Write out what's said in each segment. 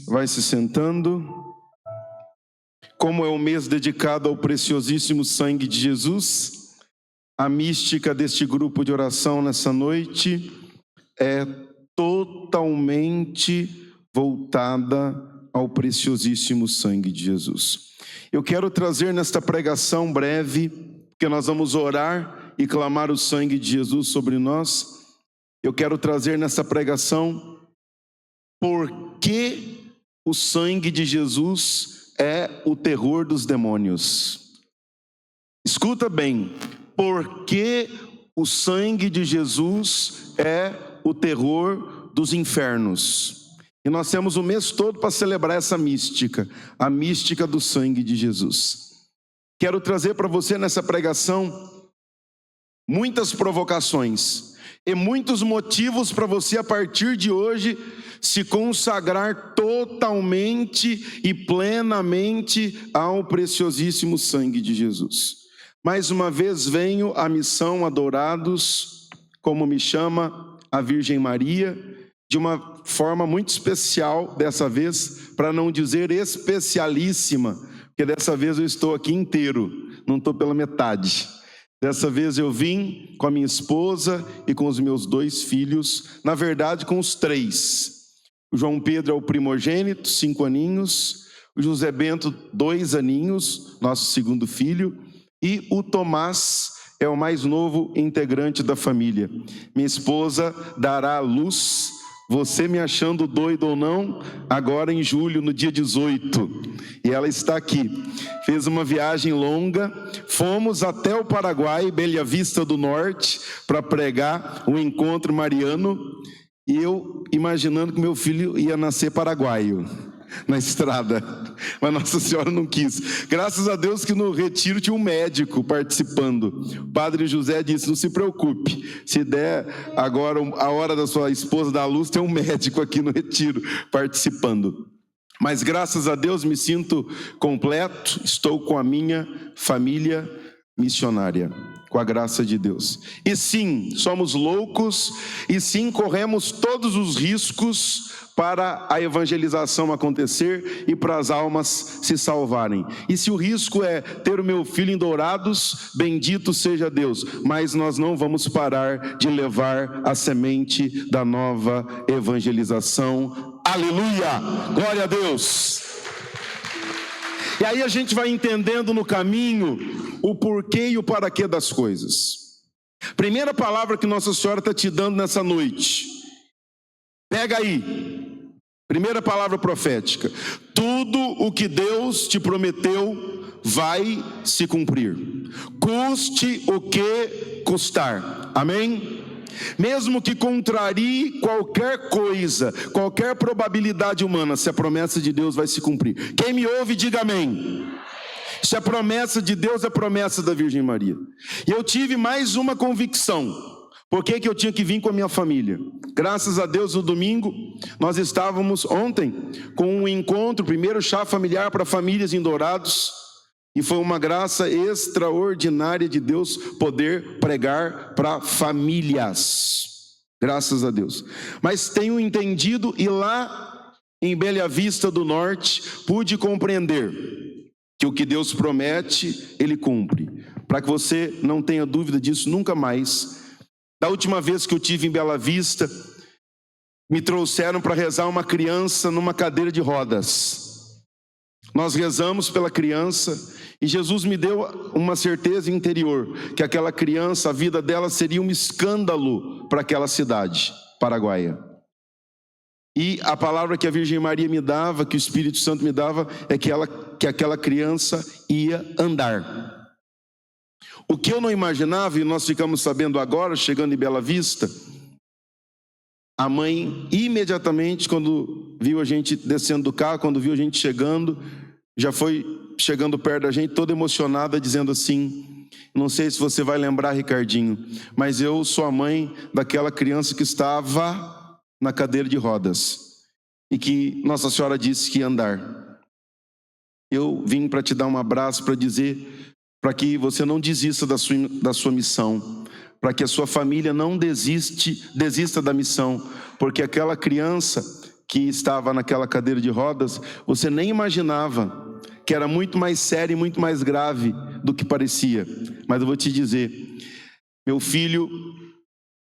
vai se sentando. Como é o mês dedicado ao preciosíssimo sangue de Jesus, a mística deste grupo de oração nessa noite é totalmente voltada ao preciosíssimo sangue de Jesus. Eu quero trazer nesta pregação breve, porque nós vamos orar e clamar o sangue de Jesus sobre nós. Eu quero trazer nessa pregação por que o sangue de Jesus é o terror dos demônios. Escuta bem, por que o sangue de Jesus é o terror dos infernos? E nós temos o mês todo para celebrar essa mística, a mística do sangue de Jesus. Quero trazer para você nessa pregação muitas provocações e muitos motivos para você, a partir de hoje, se consagrar totalmente e plenamente ao preciosíssimo sangue de Jesus. Mais uma vez venho à missão Adorados, como me chama a Virgem Maria, de uma forma muito especial dessa vez, para não dizer especialíssima, porque dessa vez eu estou aqui inteiro, não estou pela metade. Dessa vez eu vim com a minha esposa e com os meus 2 filhos, na verdade com os 3. O João Pedro é o primogênito, 5 aninhos, o José Bento, 2 aninhos, nosso segundo filho, e o Tomás é o mais novo integrante da família. Minha esposa dará à luz, você me achando doido ou não, agora em julho, no dia 18. E ela está aqui. Fez uma viagem longa, fomos até o Paraguai, Bela Vista do Norte, para pregar o encontro mariano. E eu imaginando que meu filho ia nascer paraguaio na estrada, mas Nossa Senhora não quis. Graças a Deus que no retiro tinha um médico participando. O padre José disse: não se preocupe, se der agora a hora da sua esposa dar à luz, tem um médico aqui no retiro participando. Mas graças a Deus me sinto completo, estou com a minha família missionária, com a graça de Deus. E sim, somos loucos, e sim, corremos todos os riscos para a evangelização acontecer e para as almas se salvarem. E se o risco é ter o meu filho em Dourados, bendito seja Deus, mas nós não vamos parar de levar a semente da nova evangelização. Aleluia! Glória a Deus! E aí a gente vai entendendo no caminho o porquê e o para quê das coisas. Primeira palavra que Nossa Senhora está te dando nessa noite. Pega aí. Primeira palavra profética. Tudo o que Deus te prometeu vai se cumprir. Custe o que custar. Amém? Mesmo que contrarie qualquer coisa, qualquer probabilidade humana, se a promessa de Deus vai se cumprir. Quem me ouve, diga amém. Se a promessa de Deus é a promessa da Virgem Maria. E eu tive mais uma convicção. Por que eu tinha que vir com a minha família? Graças a Deus, no domingo, nós estávamos ontem com um encontro, primeiro chá familiar para famílias em Dourados, e foi uma graça extraordinária de Deus poder pregar para famílias. Graças a Deus. Mas tenho entendido, e lá em Bela Vista do Norte, pude compreender que o que Deus promete, Ele cumpre. Para que você não tenha dúvida disso nunca mais. Da última vez que eu tive em Bela Vista, me trouxeram para rezar uma criança numa cadeira de rodas. Nós rezamos pela criança e Jesus me deu uma certeza interior, que aquela criança, a vida dela seria um escândalo para aquela cidade paraguaia. E a palavra que a Virgem Maria me dava, que o Espírito Santo me dava, é que aquela criança ia andar. O que eu não imaginava, e nós ficamos sabendo agora, chegando em Bela Vista, a mãe imediatamente, quando viu a gente descendo do carro, quando viu a gente chegando, já foi chegando perto da gente, toda emocionada, dizendo assim: não sei se você vai lembrar, Ricardinho, mas eu sou a mãe daquela criança que estava na cadeira de rodas e que Nossa Senhora disse que ia andar. Eu vim para te dar um abraço, para dizer, para que você não desista da sua missão, para que a sua família não desista da missão, porque aquela criança que estava naquela cadeira de rodas, você nem imaginava que era muito mais sério e muito mais grave do que parecia. Mas eu vou te dizer, meu filho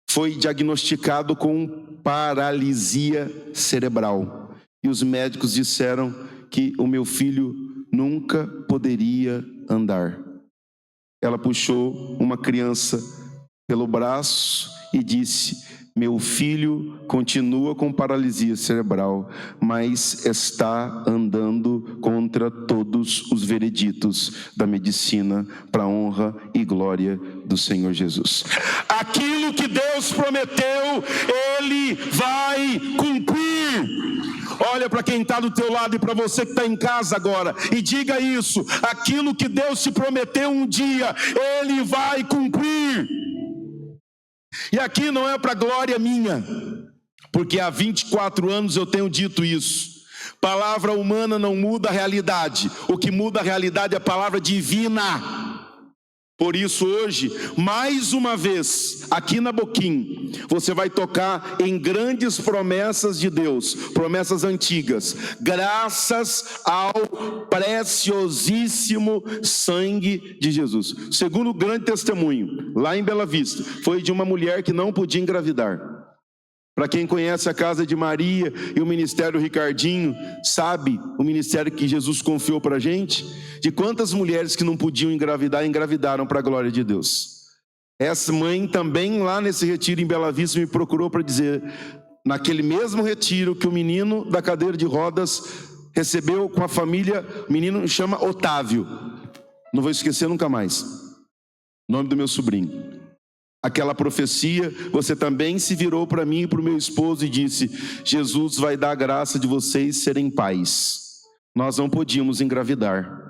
foi diagnosticado com paralisia cerebral. E os médicos disseram que o meu filho nunca poderia andar. Ela puxou uma criança pelo braço e disse: meu filho continua com paralisia cerebral, mas está andando contra todos os vereditos da medicina, para a honra e glória do Senhor Jesus. Aquilo que Deus prometeu, Ele vai cumprir. Olha para quem está do teu lado e para você que está em casa agora e diga isso: aquilo que Deus te prometeu um dia, Ele vai cumprir. E aqui não é para glória minha, porque há 24 anos eu tenho dito isso. Palavra humana não muda a realidade, o que muda a realidade é a palavra divina. Por isso hoje, mais uma vez, aqui na Boquim, você vai tocar em grandes promessas de Deus, promessas antigas, graças ao preciosíssimo sangue de Jesus. Segundo grande testemunho, lá em Bela Vista, foi de uma mulher que não podia engravidar. Para quem conhece a casa de Maria e o ministério Ricardinho, sabe o ministério que Jesus confiou para a gente? De quantas mulheres que não podiam engravidar, engravidaram para a glória de Deus. Essa mãe também lá nesse retiro em Bela Vista me procurou para dizer, naquele mesmo retiro que o menino da cadeira de rodas recebeu com a família, o menino chama Otávio, não vou esquecer nunca mais, nome do meu sobrinho. Aquela profecia, você também se virou para mim e para o meu esposo e disse: Jesus vai dar a graça de vocês serem pais. Nós não podíamos engravidar.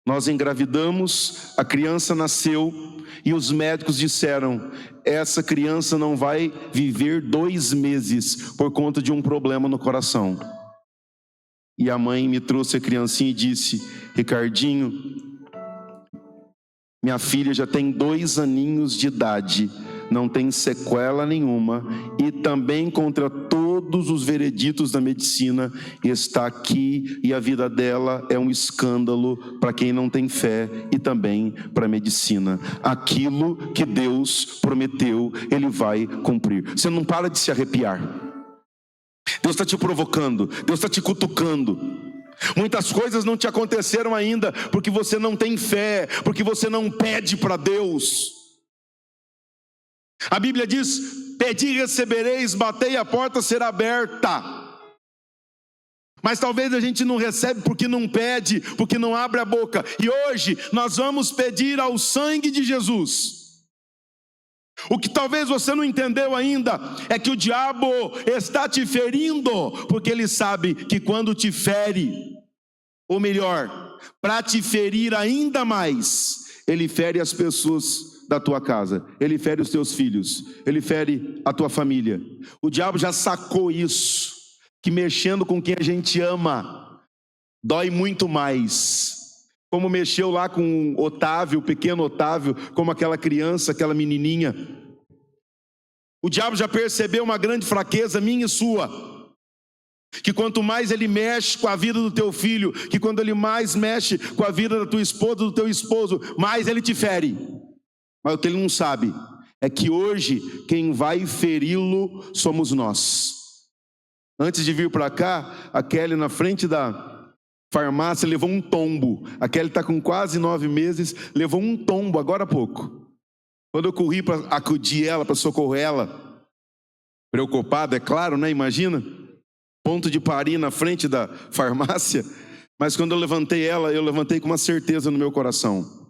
Nós engravidamos, a criança nasceu e os médicos disseram: essa criança não vai viver 2 meses por conta de um problema no coração. E a mãe me trouxe a criancinha e disse: Ricardinho, minha filha já tem 2 aninhos de idade, não tem sequela nenhuma e também contra todos os vereditos da medicina está aqui, e a vida dela é um escândalo para quem não tem fé e também para a medicina. Aquilo que Deus prometeu, Ele vai cumprir. Você não para de se arrepiar. Deus está te provocando, Deus está te cutucando. Muitas coisas não te aconteceram ainda porque você não tem fé, porque você não pede para Deus. A Bíblia diz: pedi e recebereis, batei e a porta será aberta. Mas talvez a gente não recebe porque não pede, porque não abre a boca. E hoje nós vamos pedir ao sangue de Jesus. O que talvez você não entendeu ainda é que o diabo está te ferindo, porque ele sabe que quando te fere, ou melhor, para te ferir ainda mais, ele fere as pessoas da tua casa, ele fere os teus filhos, ele fere a tua família. O diabo já sacou isso, que mexendo com quem a gente ama, dói muito mais. Como mexeu lá com o Otávio, o pequeno Otávio, como aquela criança, aquela menininha. O diabo já percebeu uma grande fraqueza minha e sua, que quanto mais ele mexe com a vida do teu filho, que quando ele mais mexe com a vida da tua esposa, do teu esposo, mais ele te fere. Mas o que ele não sabe é que hoje quem vai feri-lo somos nós. Antes de vir para cá, a Kelly na frente da farmácia levou um tombo. A Kelly está com quase 9 meses, levou um tombo agora há pouco. Quando eu corri para acudir ela, para socorrer ela, preocupado, é claro, né? Imagina, ponto de parir na frente da farmácia. Mas quando eu levantei ela, eu levantei com uma certeza no meu coração.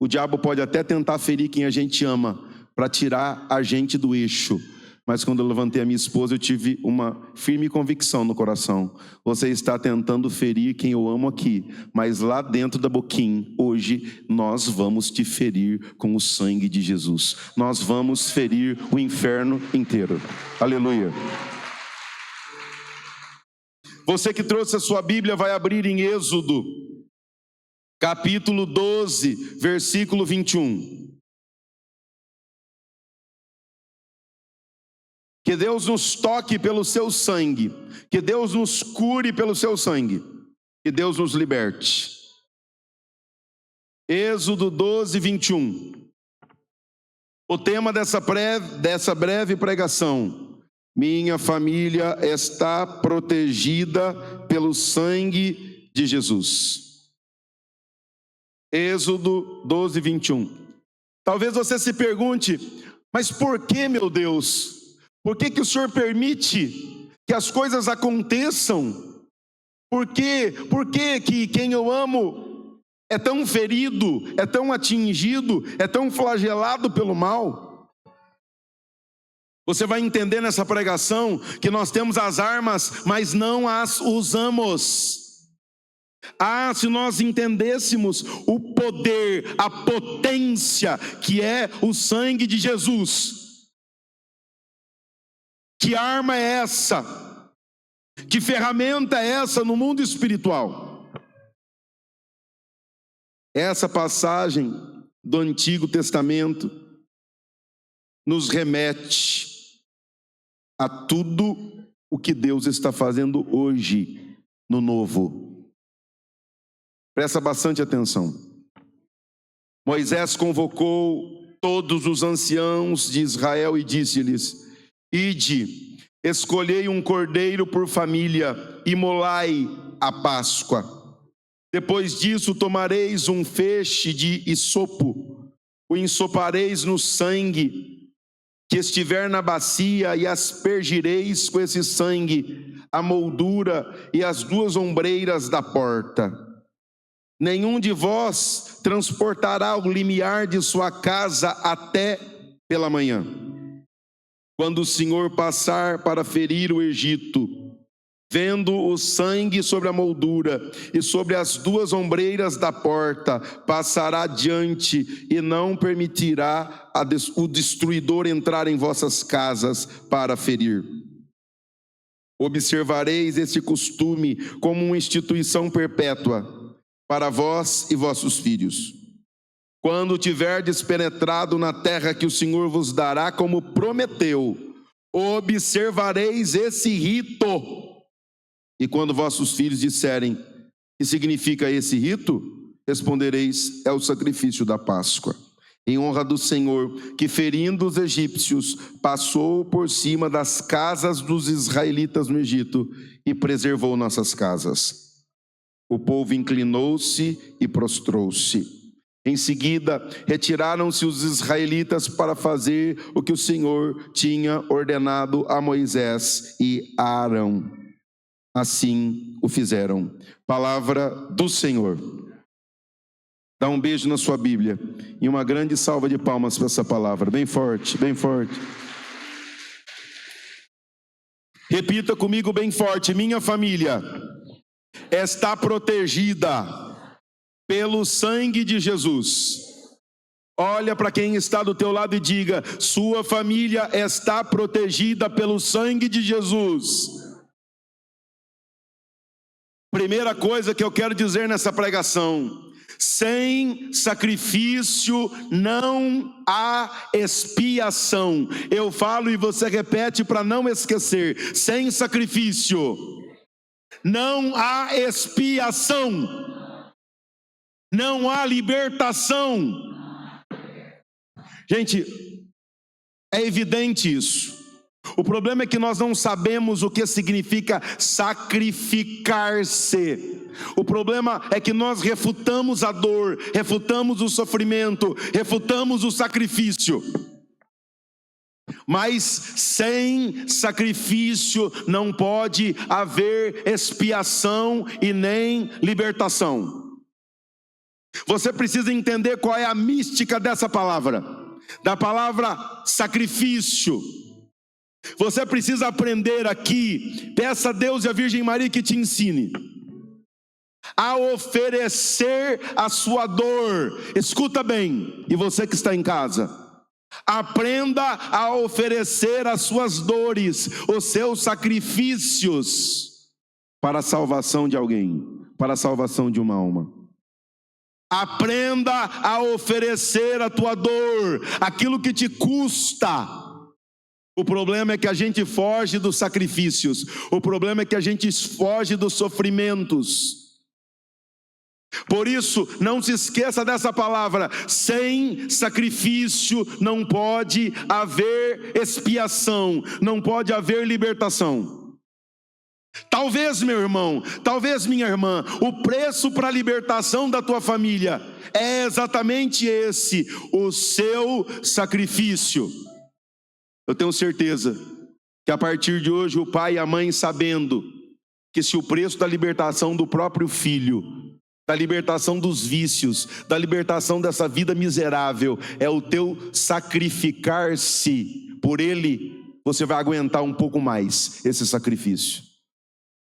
O diabo pode até tentar ferir quem a gente ama, para tirar a gente do eixo. Mas quando eu levantei a minha esposa, eu tive uma firme convicção no coração. Você está tentando ferir quem eu amo aqui, mas lá dentro da Boquim, hoje, nós vamos te ferir com o sangue de Jesus. Nós vamos ferir o inferno inteiro. Aleluia. Você que trouxe a sua Bíblia vai abrir em Êxodo, capítulo 12, versículo 21. Que Deus nos toque pelo seu sangue. Que Deus nos cure pelo seu sangue. Que Deus nos liberte. Êxodo 12, 21. O tema dessa breve pregação: minha família está protegida pelo sangue de Jesus. Êxodo 12, 21. Talvez você se pergunte: mas por que, meu Deus? Por que o Senhor permite que as coisas aconteçam? Por que que quem eu amo é tão ferido, é tão atingido, é tão flagelado pelo mal? Você vai entender nessa pregação que nós temos as armas, mas não as usamos. Se nós entendêssemos o poder, a potência que é o sangue de Jesus. Que arma é essa? Que ferramenta é essa no mundo espiritual? Essa passagem do Antigo Testamento nos remete a tudo o que Deus está fazendo hoje no Novo. Presta bastante atenção. Moisés convocou todos os anciãos de Israel e disse-lhes: ide, escolhei um cordeiro por família, imolai a Páscoa. Depois disso tomareis um feixe de hisopo, o ensopareis no sangue que estiver na bacia e aspergireis com esse sangue a moldura e as duas ombreiras da porta. Nenhum de vós transportará o limiar de sua casa até pela manhã. Quando o Senhor passar para ferir o Egito, vendo o sangue sobre a moldura e sobre as duas ombreiras da porta, passará adiante e não permitirá o destruidor entrar em vossas casas para ferir. Observareis esse costume como uma instituição perpétua para vós e vossos filhos. Quando tiverdes penetrado na terra que o Senhor vos dará, como prometeu, observareis esse rito. E quando vossos filhos disserem: que significa esse rito? Respondereis: é o sacrifício da Páscoa, em honra do Senhor, que ferindo os egípcios, passou por cima das casas dos israelitas no Egito e preservou nossas casas. O povo inclinou-se e prostrou-se. Em seguida, retiraram-se os israelitas para fazer o que o Senhor tinha ordenado a Moisés e a Arão. Assim o fizeram. Palavra do Senhor. Dá um beijo na sua Bíblia e uma grande salva de palmas para essa palavra. Bem forte, bem forte. Repita comigo bem forte: minha família está protegida pelo sangue de Jesus. Olha para quem está do teu lado e diga: sua família está protegida pelo sangue de Jesus. Primeira coisa que eu quero dizer nessa pregação: sem sacrifício não há expiação. Eu falo e você repete para não esquecer: sem sacrifício não há expiação, não há libertação. Gente, é evidente isso. O problema é que nós não sabemos o que significa sacrificar-se. O problema é que nós refutamos a dor, refutamos o sofrimento, refutamos o sacrifício. Mas sem sacrifício não pode haver expiação e nem libertação. Você precisa entender qual é a mística dessa palavra, da palavra sacrifício. Você precisa aprender aqui, peça a Deus e a Virgem Maria que te ensine a oferecer a sua dor. Escuta bem, e você que está em casa, aprenda a oferecer as suas dores, os seus sacrifícios, para a salvação de alguém, para a salvação de uma alma. Aprenda a oferecer a tua dor, aquilo que te custa, O problema é que a gente foge dos sacrifícios. O problema é que a gente foge dos sofrimentos. Por isso, não se esqueça dessa palavra: sem sacrifício não pode haver expiação, não pode haver libertação. Talvez, meu irmão, talvez, minha irmã, o preço para a libertação da tua família é exatamente esse, o seu sacrifício. Eu tenho certeza que a partir de hoje o pai e a mãe, sabendo que se o preço da libertação do próprio filho, da libertação dos vícios, da libertação dessa vida miserável, é o teu sacrificar-se por ele, você vai aguentar um pouco mais esse sacrifício.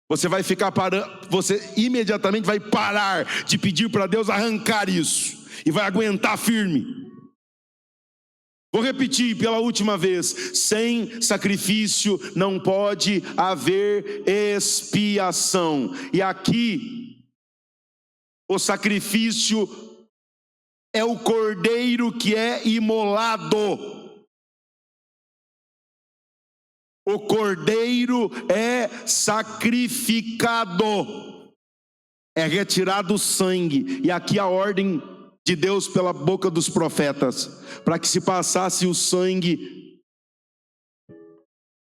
Você vai ficar parando, você imediatamente vai parar de pedir para Deus arrancar isso e vai aguentar firme. Vou repetir pela última vez: sem sacrifício não pode haver expiação. E aqui o sacrifício é o cordeiro que é imolado. O cordeiro é sacrificado, é retirado o sangue. E aqui a ordem de Deus pela boca dos profetas, para que se passasse o sangue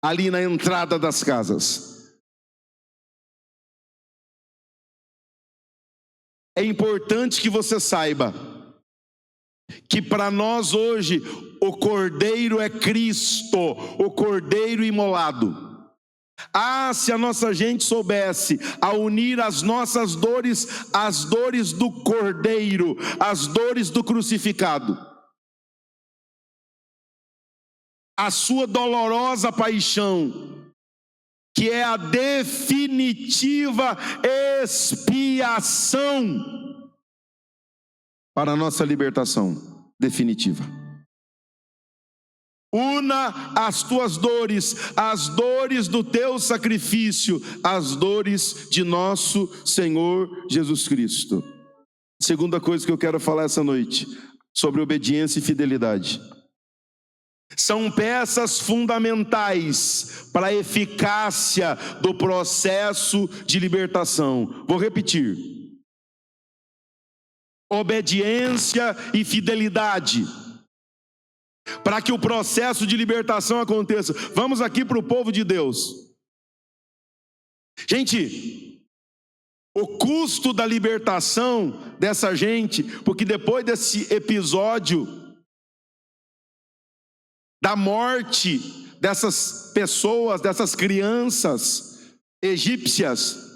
ali na entrada das casas. É importante que você saiba que para nós hoje o Cordeiro é Cristo, o Cordeiro imolado. Ah, se a nossa gente soubesse a unir as nossas dores às dores do Cordeiro, às dores do crucificado. A sua dolorosa paixão, que é a definitiva expiação para a nossa libertação definitiva. Una as tuas dores, as dores do teu sacrifício, as dores de nosso Senhor Jesus Cristo. Segunda coisa que eu quero falar essa noite, sobre obediência e fidelidade. São peças fundamentais para a eficácia do processo de libertação. Vou repetir: obediência e fidelidade, para que o processo de libertação aconteça. Vamos aqui para o povo de Deus. Gente, o custo da libertação dessa gente, porque depois desse episódio da morte dessas pessoas, dessas crianças egípcias,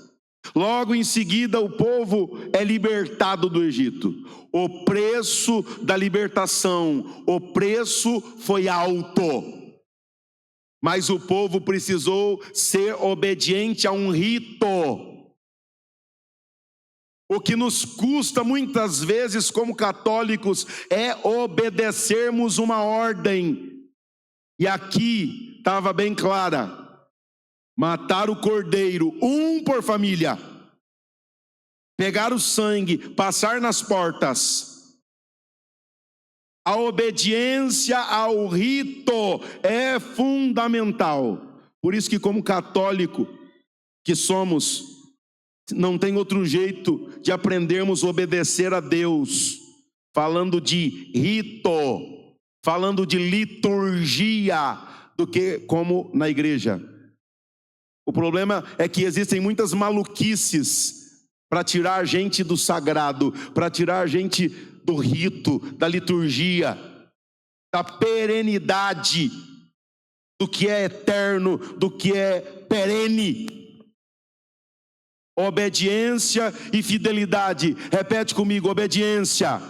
logo em seguida o povo é libertado do Egito. O preço da libertação, o preço foi alto, mas o povo precisou ser obediente a um rito. O que nos custa muitas vezes como católicos é obedecermos uma ordem. E aqui estava bem clara: matar o cordeiro, um por família, pegar o sangue, passar nas portas. A obediência ao rito é fundamental. Por isso que, como católico que somos, não tem outro jeito de aprendermos a obedecer a Deus, falando de rito, falando de liturgia, do que como na igreja. O problema é que existem muitas maluquices para tirar a gente do sagrado, para tirar a gente do rito, da liturgia, da perenidade, do que é eterno, do que é perene. Obediência e fidelidade. Repete comigo: obediência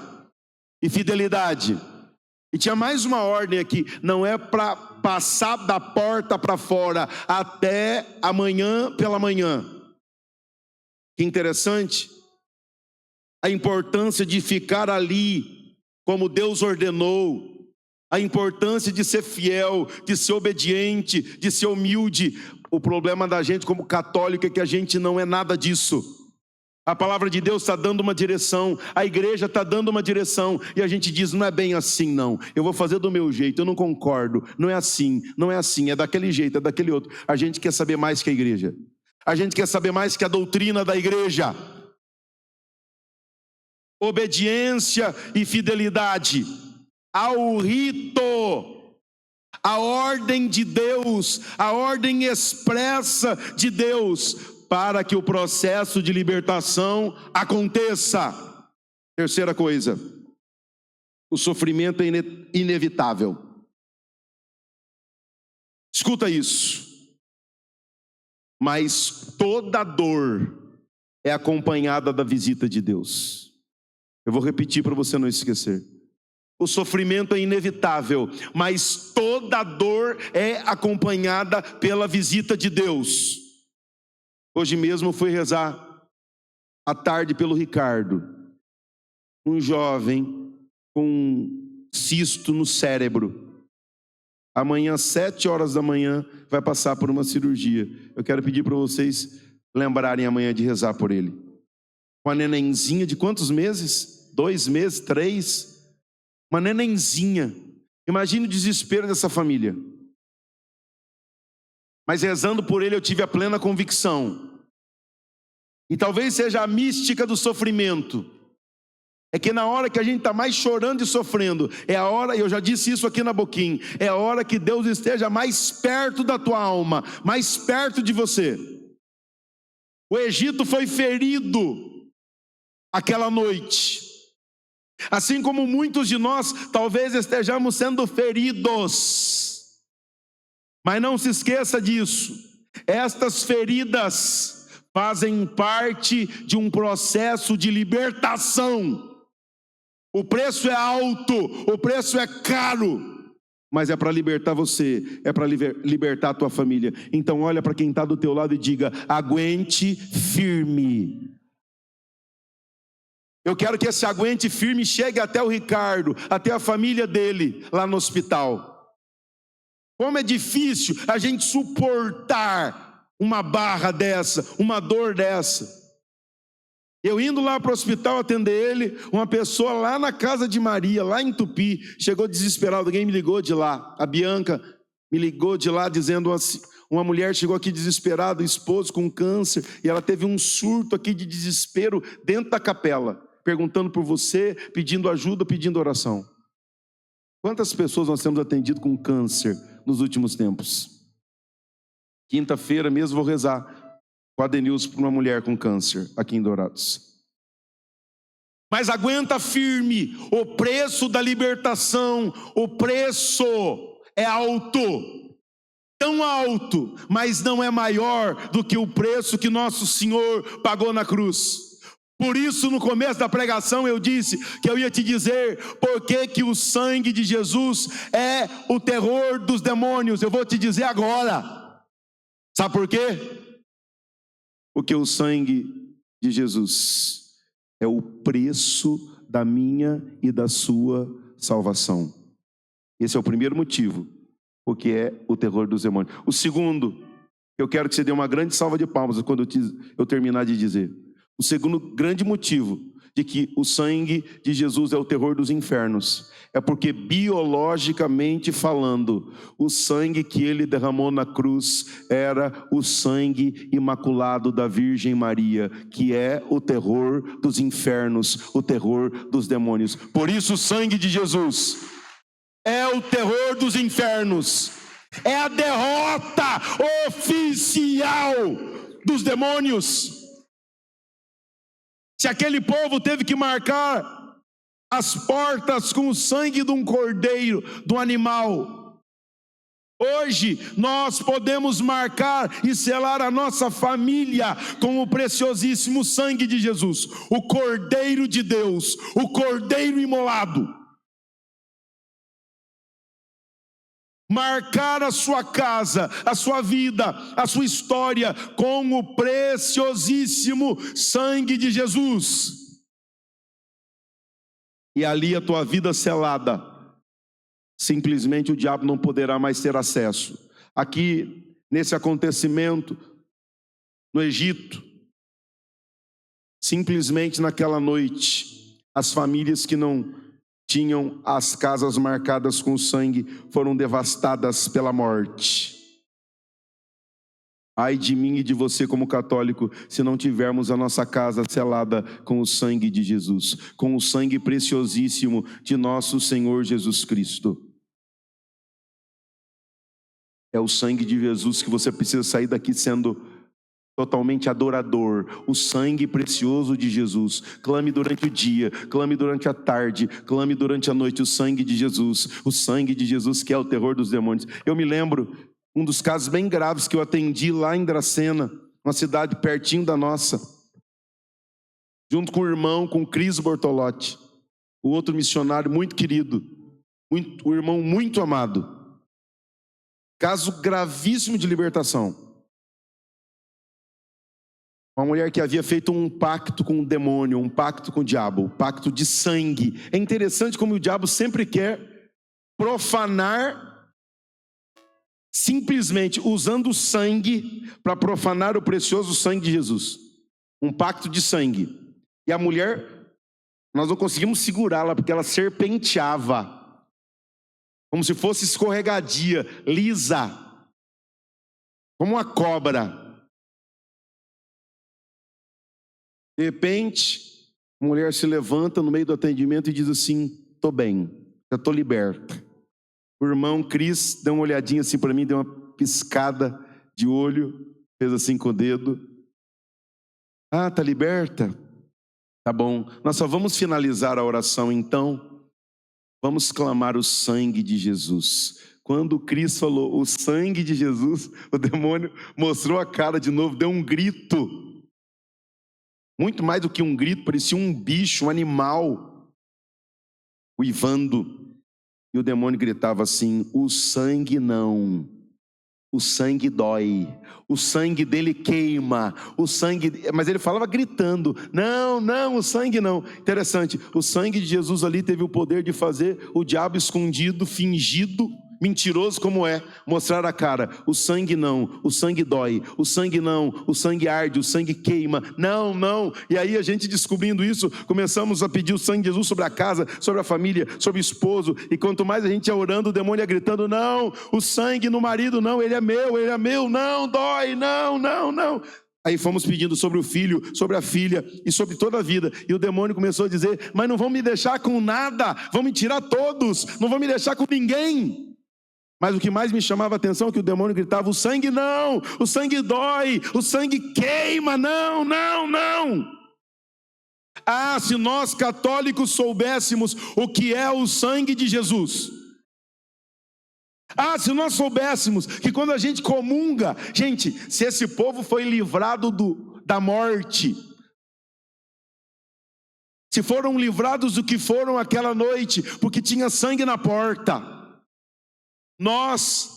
e fidelidade. E tinha mais uma ordem aqui: não é para passar da porta para fora até amanhã pela manhã. Que interessante a importância de ficar ali como Deus ordenou, a importância de ser fiel, de ser obediente, de ser humilde. O problema da gente como católico é que a gente não é nada disso. A palavra de Deus está dando uma direção, a igreja está dando uma direção, e a gente diz, não é bem assim não, eu vou fazer do meu jeito, eu não concordo, não é assim, é daquele jeito, é daquele outro. A gente quer saber mais que a igreja, a gente quer saber mais que a doutrina da igreja. Obediência e fidelidade ao rito, a ordem de Deus, a ordem expressa de Deus, para que o processo de libertação aconteça. Terceira coisa, o sofrimento é inevitável. Escuta isso. Mas toda dor é acompanhada da visita de Deus. Eu vou repetir para você não esquecer. O sofrimento é inevitável, mas toda dor é acompanhada pela visita de Deus. Hoje mesmo fui rezar à tarde pelo Ricardo, um jovem com um cisto no cérebro. Amanhã, às 7 horas da manhã, vai passar por uma cirurgia. Eu quero pedir para vocês lembrarem amanhã de rezar por ele. Uma nenenzinha de quantos meses? 2 meses, 3? Uma nenenzinha. Imagine o desespero dessa família. Mas rezando por ele eu tive a plena convicção, e talvez seja a mística do sofrimento, é que na hora que a gente está mais chorando e sofrendo, é a hora, eu já disse isso aqui na Boquim, é a hora que Deus esteja mais perto da tua alma, mais perto de você. O Egito foi ferido aquela noite, assim como muitos de nós talvez estejamos sendo feridos. Mas não se esqueça disso, estas feridas fazem parte de um processo de libertação. O preço é alto, o preço é caro, mas é para libertar você, é para libertar a tua família. Então olha para quem está do teu lado e diga, aguente firme. Eu quero que esse aguente firme chegue até o Ricardo, até a família dele lá no hospital. Como é difícil a gente suportar uma barra dessa, uma dor dessa. Eu indo lá para o hospital atender ele, uma pessoa lá na casa de Maria, lá em Tupi, chegou desesperado, alguém me ligou de lá, a Bianca me ligou de lá dizendo assim, uma mulher chegou aqui desesperada, o esposo com câncer, e ela teve um surto aqui de desespero dentro da capela, perguntando por você, pedindo ajuda, pedindo oração. Quantas pessoas nós temos atendido com câncer nos últimos tempos? Quinta-feira mesmo vou rezar com a Denilson por uma mulher com câncer aqui em Dourados. Mas aguenta firme, o preço da libertação, o preço é alto, tão alto, mas não é maior do que o preço que nosso Senhor pagou na cruz. Por isso no começo da pregação eu disse que eu ia te dizer por que o sangue de Jesus é o terror dos demônios. Eu vou te dizer agora. Sabe por quê? Porque o sangue de Jesus é o preço da minha e da sua salvação. Esse é o primeiro motivo, porque é o terror dos demônios. O segundo, eu quero que você dê uma grande salva de palmas quando eu terminar de dizer. O segundo grande motivo de que o sangue de Jesus é o terror dos infernos é porque, biologicamente falando, o sangue que ele derramou na cruz era o sangue imaculado da Virgem Maria, que é o terror dos infernos, o terror dos demônios. Por isso o sangue de Jesus é o terror dos infernos, é a derrota oficial dos demônios. Se aquele povo teve que marcar as portas com o sangue de um cordeiro, de um animal, hoje nós podemos marcar e selar a nossa família com o preciosíssimo sangue de Jesus, o Cordeiro de Deus, o Cordeiro imolado. Marcar a sua casa, a sua vida, a sua história com o preciosíssimo sangue de Jesus. E ali a tua vida selada, simplesmente o diabo não poderá mais ter acesso. Aqui, nesse acontecimento, no Egito, Simplesmente naquela noite, as famílias que não tinham as casas marcadas com sangue foram devastadas pela morte. Ai de mim e de você como católico, se não tivermos a nossa casa selada com o sangue de Jesus, com o sangue preciosíssimo de nosso Senhor Jesus Cristo. É o sangue de Jesus que você precisa sair daqui sendo totalmente adorador. O sangue precioso de Jesus. Clame durante o dia, clame durante a tarde, clame durante a noite o sangue de Jesus. O sangue de Jesus que é o terror dos demônios. Eu me lembro um dos casos bem graves que eu atendi lá em Dracena, uma cidade pertinho da nossa, junto com o irmão, com o Cris Bortolotti, o outro missionário muito querido, o irmão muito amado. Caso gravíssimo de libertação. Uma mulher que havia feito um pacto com o demônio, um pacto com o diabo, um pacto de sangue. É interessante como o diabo sempre quer profanar, simplesmente usando o sangue para profanar o precioso sangue de Jesus. Um pacto de sangue. E a mulher, nós não conseguimos segurá-la porque ela serpenteava, como se fosse escorregadia, lisa, como uma cobra. De repente, a mulher se levanta no meio do atendimento e diz assim: estou bem, já estou liberta. O irmão Cris deu uma olhadinha assim para mim, deu uma piscada de olho, fez assim com o dedo. Ah, está liberta? Tá bom, nós só vamos finalizar a oração então. Vamos clamar o sangue de Jesus. Quando o Cris falou o sangue de Jesus, o demônio mostrou a cara de novo, deu um grito. Muito mais do que um grito, parecia um bicho, um animal, uivando. E o demônio gritava assim: o sangue não, o sangue dói, o sangue dele queima, o sangue... Mas ele falava gritando: não, não, o sangue não. Interessante, o sangue de Jesus ali teve o poder de fazer o diabo escondido, fingido, mentiroso como é, mostrar a cara. O sangue não, o sangue dói, o sangue não, o sangue arde, o sangue queima, não, não. E aí a gente descobrindo isso, começamos a pedir o sangue de Jesus sobre a casa, sobre a família, sobre o esposo, e quanto mais a gente ia orando, o demônio ia gritando: não, o sangue no marido não, ele é meu, não, dói, não, não, não. Aí fomos pedindo sobre o filho, sobre a filha e sobre toda a vida. E o demônio começou a dizer: mas não vão me deixar com nada, vão me tirar todos, não vão me deixar com ninguém. Mas o que mais me chamava a atenção é que o demônio gritava: o sangue não, o sangue dói, o sangue queima, não, não, não. Ah, se nós católicos soubéssemos o que é o sangue de Jesus. Ah, se nós soubéssemos que quando a gente comunga, gente, se esse povo foi livrado da morte, se foram livrados do que foram aquela noite, porque tinha sangue na porta, nós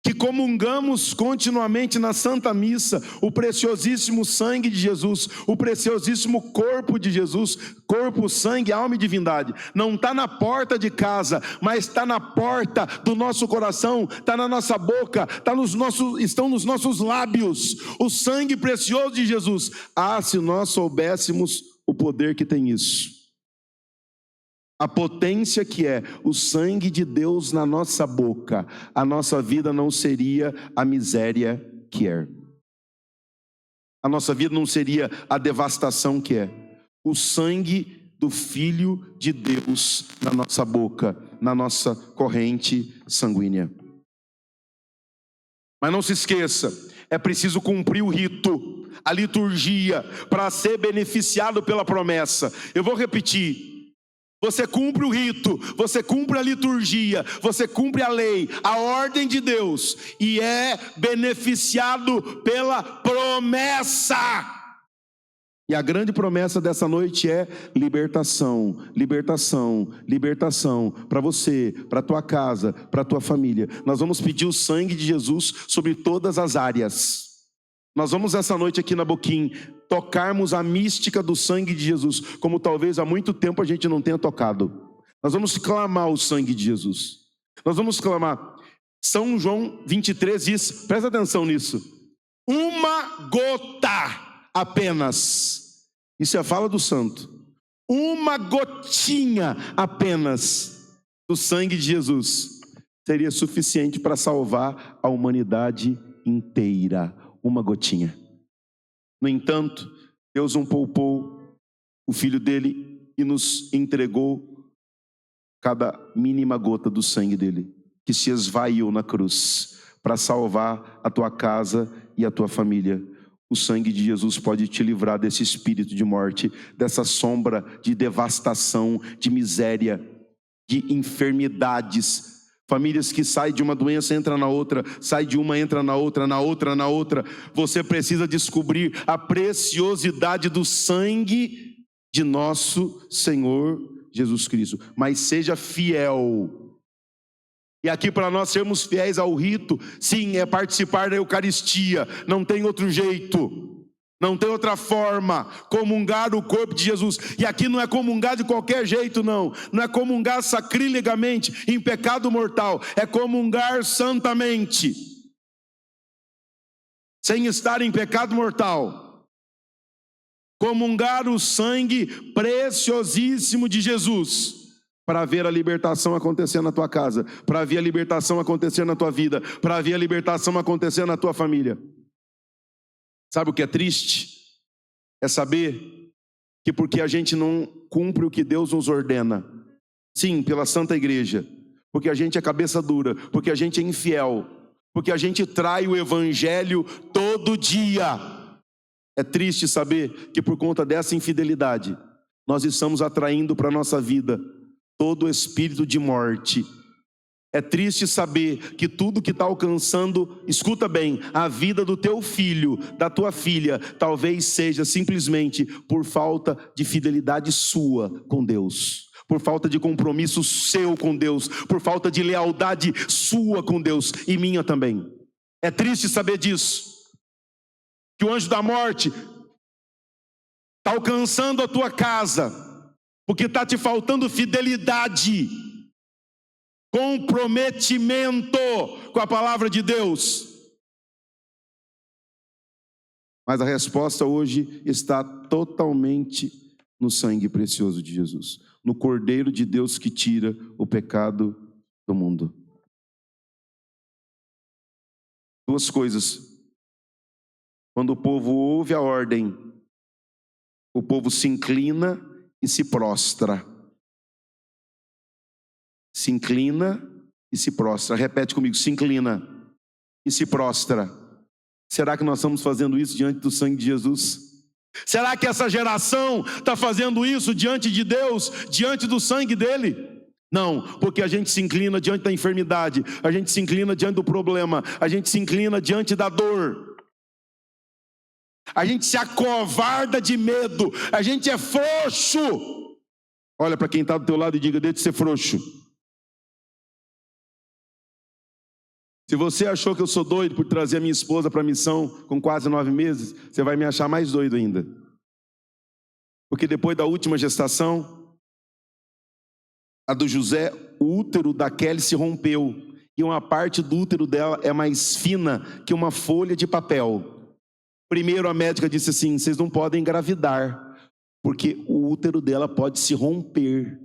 que comungamos continuamente na Santa Missa o preciosíssimo sangue de Jesus, o preciosíssimo corpo de Jesus, corpo, sangue, alma e divindade, não está na porta de casa, mas está na porta do nosso coração, está na nossa boca, estão nos nossos lábios, o sangue precioso de Jesus. Ah, se nós soubéssemos o poder que tem isso, a potência que é o sangue de Deus na nossa boca, a nossa vida não seria a miséria que é. A nossa vida não seria a devastação que é. O sangue do Filho de Deus na nossa boca, na nossa corrente sanguínea. Mas não se esqueça, é preciso cumprir o rito, a liturgia, para ser beneficiado pela promessa. Eu vou repetir. Você cumpre o rito, você cumpre a liturgia, você cumpre a lei, a ordem de Deus, e é beneficiado pela promessa. E a grande promessa dessa noite é libertação, libertação, libertação, para você, para a tua casa, para a tua família. Nós vamos pedir o sangue de Jesus sobre todas as áreas. Nós vamos essa noite aqui na Boquim tocarmos a mística do sangue de Jesus, como talvez há muito tempo a gente não tenha tocado. Nós vamos clamar o sangue de Jesus. Nós vamos clamar. São João 23 diz, presta atenção nisso: uma gota apenas Isso é a fala do santo. Uma gotinha apenas do sangue de Jesus seria suficiente para salvar a humanidade inteira. Uma gotinha. No entanto, Deus não poupou o Filho dele e nos entregou cada mínima gota do sangue dele, que se esvaiu na cruz para salvar a tua casa e a tua família. O sangue de Jesus pode te livrar desse espírito de morte, dessa sombra de devastação, de miséria, de enfermidades. Famílias que saem de uma doença, entra na outra, sai de uma, entra na outra, na outra, na outra. Você precisa descobrir a preciosidade do sangue de nosso Senhor Jesus Cristo. Mas seja fiel. E aqui, para nós sermos fiéis ao rito, sim, é participar da Eucaristia. Não tem outro jeito, não tem outra forma. Comungar o corpo de Jesus. E aqui não é comungar de qualquer jeito, não. Não é comungar sacrilegamente, em pecado mortal. É comungar santamente, sem estar em pecado mortal. Comungar o sangue preciosíssimo de Jesus, para ver a libertação acontecer na tua casa, para ver a libertação acontecer na tua vida, para ver a libertação acontecer na tua família. Sabe o que é triste? É saber que porque a gente não cumpre o que Deus nos ordena, sim, pela Santa Igreja, porque a gente é cabeça dura, porque a gente é infiel, porque a gente trai o Evangelho todo dia. É triste saber que por conta dessa infidelidade, nós estamos atraindo para a nossa vida todo espírito de morte. É triste saber que tudo que está alcançando, escuta bem, a vida do teu filho, da tua filha, talvez seja simplesmente por falta de fidelidade sua com Deus, por falta de compromisso seu com Deus, por falta de lealdade sua com Deus e minha também. É triste saber disso, que o anjo da morte está alcançando a tua casa, porque está te faltando fidelidade, comprometimento com a palavra de Deus. Mas a resposta hoje está totalmente no sangue precioso de Jesus, no Cordeiro de Deus que tira o pecado do mundo. Duas coisas. Quando o povo ouve a ordem, o povo se inclina e se prostra. Se inclina e se prostra. Repete comigo, se inclina e se prostra. Será que nós estamos fazendo isso diante do sangue de Jesus? Será que essa geração está fazendo isso diante de Deus, diante do sangue dele? Não, porque a gente se inclina diante da enfermidade, a gente se inclina diante do problema, a gente se inclina diante da dor. A gente se acovarda de medo, a gente é frouxo. Olha para quem está do teu lado e diga, deixa de ser frouxo. Se você achou que eu sou doido por trazer a minha esposa para a missão com quase 9 meses, você vai me achar mais doido ainda. Porque depois da última gestação, a do José, o útero da Kelly se rompeu. E uma parte do útero dela é mais fina que uma folha de papel. Primeiro a médica disse assim, vocês não podem engravidar, porque o útero dela pode se romper.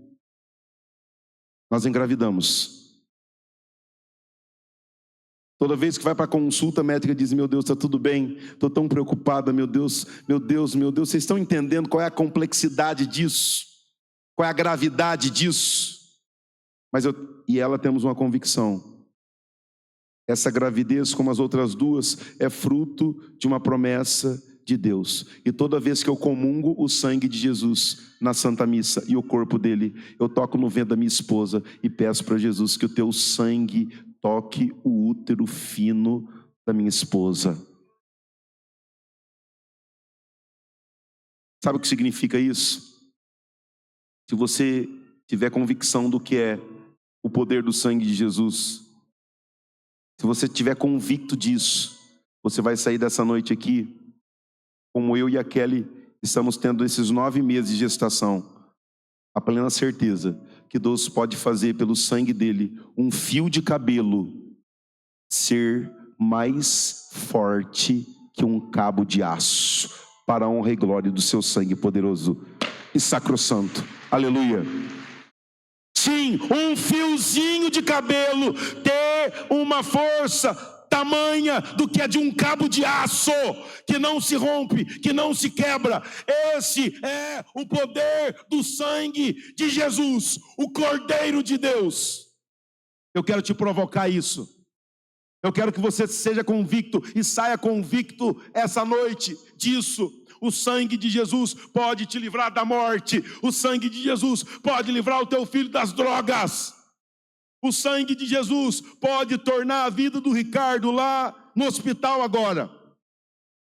Nós engravidamos. Toda vez que vai para a consulta, a médica diz, meu Deus, está tudo bem, estou tão preocupada, meu Deus, vocês estão entendendo qual é a complexidade disso? Qual é a gravidade disso? Mas eu e ela temos uma convicção. Essa gravidez, como as outras duas, é fruto de uma promessa de Deus. E toda vez que eu comungo o sangue de Jesus na Santa Missa e o corpo dele, eu toco no vento da minha esposa e peço para Jesus que o teu sangue toque o útero fino da minha esposa. Sabe o que significa isso? Se você tiver convicção do que é o poder do sangue de Jesus, se você tiver convicto disso, você vai sair dessa noite aqui, como eu e a Kelly estamos tendo esses 9 meses de gestação, a plena certeza que Deus pode fazer pelo sangue dele um fio de cabelo ser mais forte que um cabo de aço, para a honra e glória do seu sangue poderoso e sacrossanto. Aleluia. Sim, um fiozinho de cabelo ter uma força tamanha do que a de um cabo de aço, que não se rompe, que não se quebra. Esse é o poder do sangue de Jesus, o Cordeiro de Deus. Eu quero te provocar isso. Eu quero que você seja convicto e saia convicto essa noite disso. O sangue de Jesus pode te livrar da morte. O sangue de Jesus pode livrar o teu filho das drogas. O sangue de Jesus pode tornar a vida do Ricardo lá no hospital agora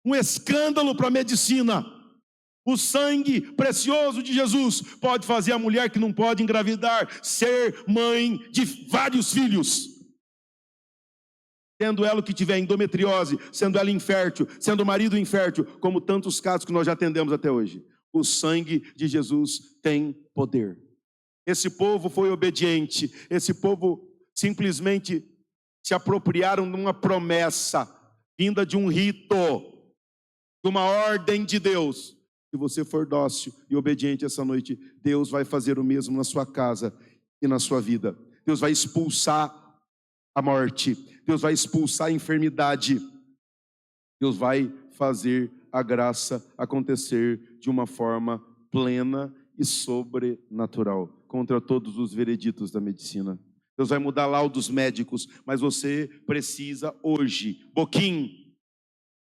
um escândalo para a medicina. O sangue precioso de Jesus pode fazer a mulher que não pode engravidar ser mãe de vários filhos. Sendo ela o que tiver endometriose, sendo ela infértil, sendo o marido infértil, como tantos casos que nós já atendemos até hoje. O sangue de Jesus tem poder. Esse povo foi obediente, esse povo simplesmente se apropriaram de uma promessa, vinda de um rito, de uma ordem de Deus. Se você for dócil e obediente essa noite, Deus vai fazer o mesmo na sua casa e na sua vida. Deus vai expulsar a morte, Deus vai expulsar a enfermidade, Deus vai fazer a graça acontecer de uma forma plena e sobrenatural, contra todos os vereditos da medicina. Deus vai mudar laudos médicos, mas você precisa hoje, Boquim,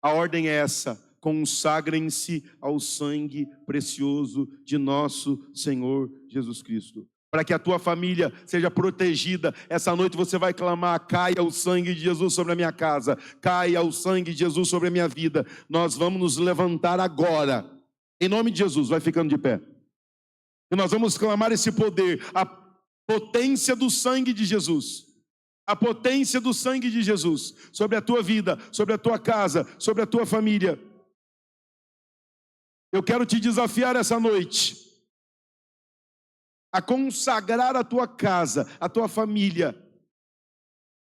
a ordem é essa: consagrem-se ao sangue precioso de nosso Senhor Jesus Cristo. Para que a tua família seja protegida, essa noite você vai clamar: caia o sangue de Jesus sobre a minha casa, caia o sangue de Jesus sobre a minha vida. Nós vamos nos levantar agora, em nome de Jesus, vai ficando de pé. E nós vamos clamar esse poder, a potência do sangue de Jesus. A potência do sangue de Jesus sobre a tua vida, sobre a tua casa, sobre a tua família. Eu quero te desafiar essa noite a consagrar a tua casa, a tua família,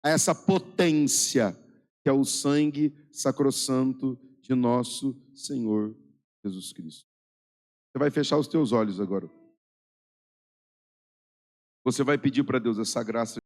a essa potência que é o sangue sacrossanto de nosso Senhor Jesus Cristo. Você vai fechar os teus olhos agora. Você vai pedir para Deus essa graça.